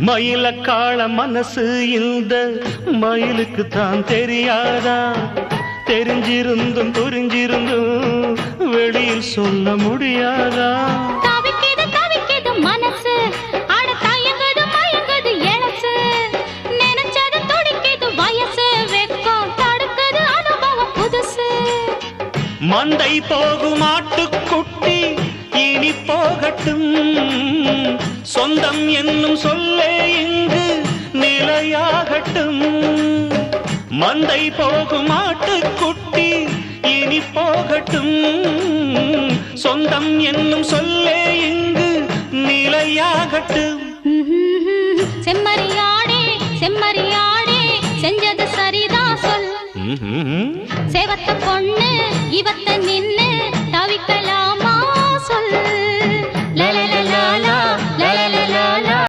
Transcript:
மயிலக்காள மனசு இந்த மயிலுக்கு தான் தெரியாதா? தெரிஞ்சிருந்தும் புரிஞ்சிருந்தும் வெளியில் சொல்ல முடியாதா? தவிக்குது தவிக்குது மனசு, அட தயங்குது மயங்குது எழசு, நினைச்சது துடிக்குது வயசு, வெக்கம் தடுக்குது அனுபவம் புதுசு. மந்தை போகும் ஆட்டுக்குட்டி இனி போகட்டும், சொந்தம் என்னும் சொல்லே இங்கு நிலையாகட்டும். மந்தை போகும் ஆட்டுக்குட்டி இனி போகட்டும், சொந்தம் என்னும் சொல்லே இங்கு நிலையாகட்டும். செம்மறியாடே செம்மறியாடே செஞ்சது சரிதான் சொல், சேவத்த பொண்ணு இவத்த நின்னு